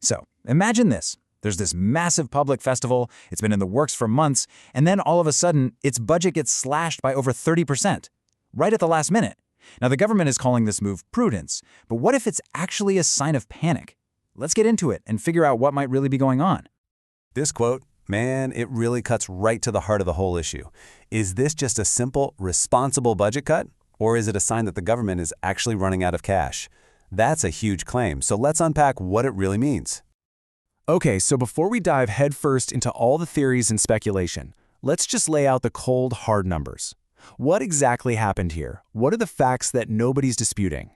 So, imagine this. There's this massive public festival, it's been in the works for months, and then all of a sudden, its budget gets slashed by over 30%, right at the last minute. Now, the government is calling this move prudence, but what if it's actually a sign of panic? Let's get into it and figure out what might really be going on. This quote, man, it really cuts right to the heart of the whole issue. Is this just a simple, responsible budget cut? Or is it a sign that the government is actually running out of cash? That's a huge claim, so let's unpack what it really means. Okay, so before we dive headfirst into all the theories and speculation, let's just lay out the cold, hard numbers. What exactly happened here? What are the facts that nobody's disputing?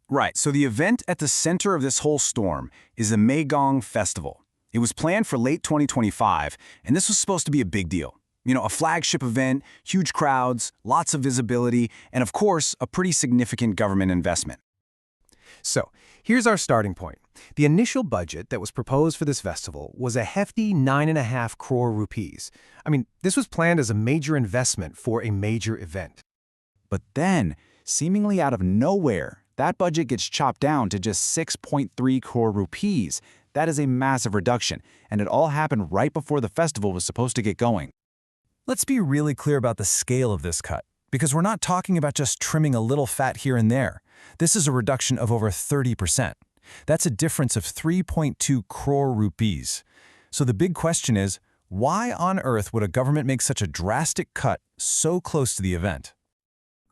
Right, so the event at the center of this whole storm is the Maigong Festival. It was planned for late 2025, and this was supposed to be a big deal. You know, a flagship event, huge crowds, lots of visibility, and of course, a pretty significant government investment. So, here's our starting point. The initial budget that was proposed for this festival was a hefty 9.5 crore rupees. I mean, this was planned as a major investment for a major event. But then, seemingly out of nowhere, that budget gets chopped down to just 6.3 crore rupees. That is a massive reduction, and it all happened right before the festival was supposed to get going. Let's be really clear about the scale of this cut, because we're not talking about just trimming a little fat here and there. This is a reduction of over 30%. That's a difference of 3.2 crore rupees. So the big question is, why on earth would a government make such a drastic cut so close to the event?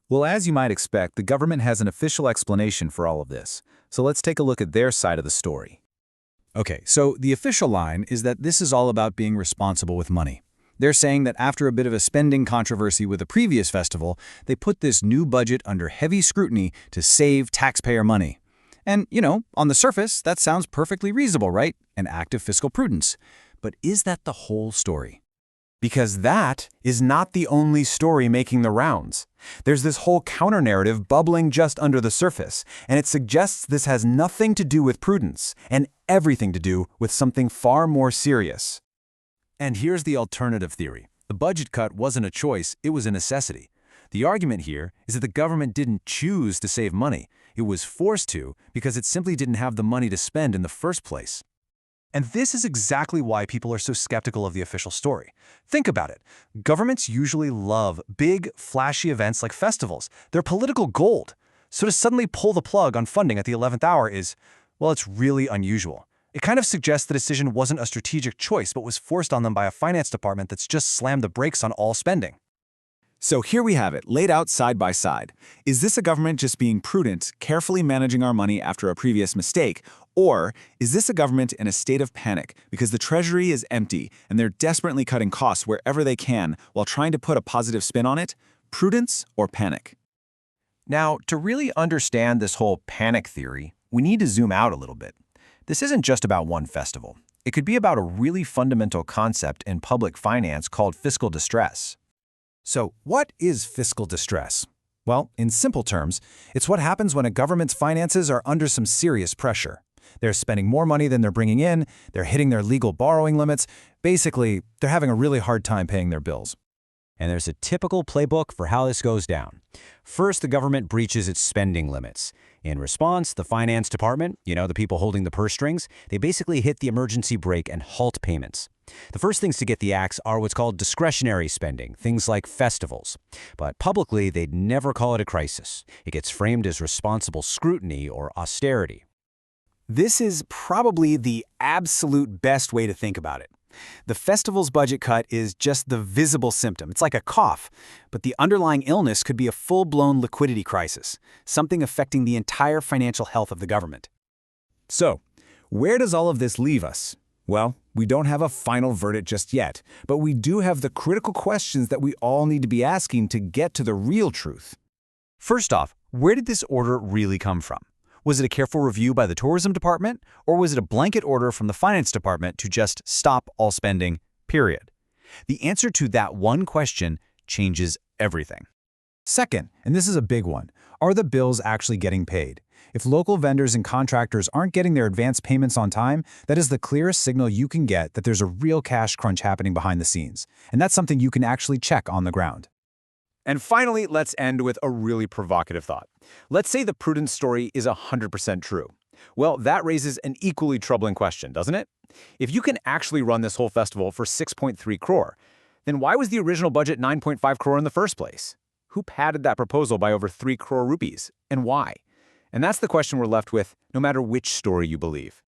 Well, as you might expect, the government has an official explanation for all of this. So let's take a look at their side of the story. Okay, so the official line is that this is all about being responsible with money. They're saying that after a bit of a spending controversy with the previous festival, they put this new budget under heavy scrutiny to save taxpayer money. And, you know, on the surface, that sounds perfectly reasonable, right? An act of fiscal prudence. But is that the whole story? Because that is not the only story making the rounds. There's this whole counter-narrative bubbling just under the surface, and it suggests this has nothing to do with prudence and everything to do with something far more serious. And here's the alternative theory. The budget cut wasn't a choice, it was a necessity. The argument here is that the government didn't choose to save money. It was forced to because it simply didn't have the money to spend in the first place. And this is exactly why people are so skeptical of the official story. Think about it. Governments usually love big, flashy events like festivals. They're political gold. So to suddenly pull the plug on funding at the 11th hour is, well, it's really unusual. It kind of suggests the decision wasn't a strategic choice, but was forced on them by a finance department that's just slammed the brakes on all spending. So here we have it, laid out side by side. Is this a government just being prudent, carefully managing our money after a previous mistake? Or is this a government in a state of panic because the Treasury is empty and they're desperately cutting costs wherever they can while trying to put a positive spin on it? Prudence or panic? Now, to really understand this whole panic theory, we need to zoom out a little bit. This isn't just about one festival. It could be about a really fundamental concept in public finance called fiscal distress. So, what is fiscal distress? Well, in simple terms, it's what happens when a government's finances are under some serious pressure. They're spending more money than they're bringing in, they're hitting their legal borrowing limits. Basically, they're having a really hard time paying their bills. And there's a typical playbook for how this goes down. First, the government breaches its spending limits. In response, the finance department, the people holding the purse strings, they basically hit the emergency brake and halt payments. The first things to get the axe are what's called discretionary spending, things like festivals. But publicly, they'd never call it a crisis. It gets framed as responsible scrutiny or austerity. This is probably the absolute best way to think about it. The festival's budget cut is just the visible symptom. It's like a cough, but the underlying illness could be a full-blown liquidity crisis, something affecting the entire financial health of the government. So, where does all of this leave us? Well, we don't have a final verdict just yet, but we do have the critical questions that we all need to be asking to get to the real truth. First off, where did this order really come from? Was it a careful review by the Tourism Department, or was it a blanket order from the Finance Department to just stop all spending, period? The answer to that one question changes everything. Second, and this is a big one, are the bills actually getting paid? If local vendors and contractors aren't getting their advance payments on time, that is the clearest signal you can get that there's a real cash crunch happening behind the scenes. And that's something you can actually check on the ground. And finally, let's end with a really provocative thought. Let's say the Prudence story is 100% true. Well, that raises an equally troubling question, doesn't it? If you can actually run this whole festival for 6.3 crore, then why was the original budget 9.5 crore in the first place? Who padded that proposal by over 3 crore rupees, and why? And that's the question we're left with, no matter which story you believe.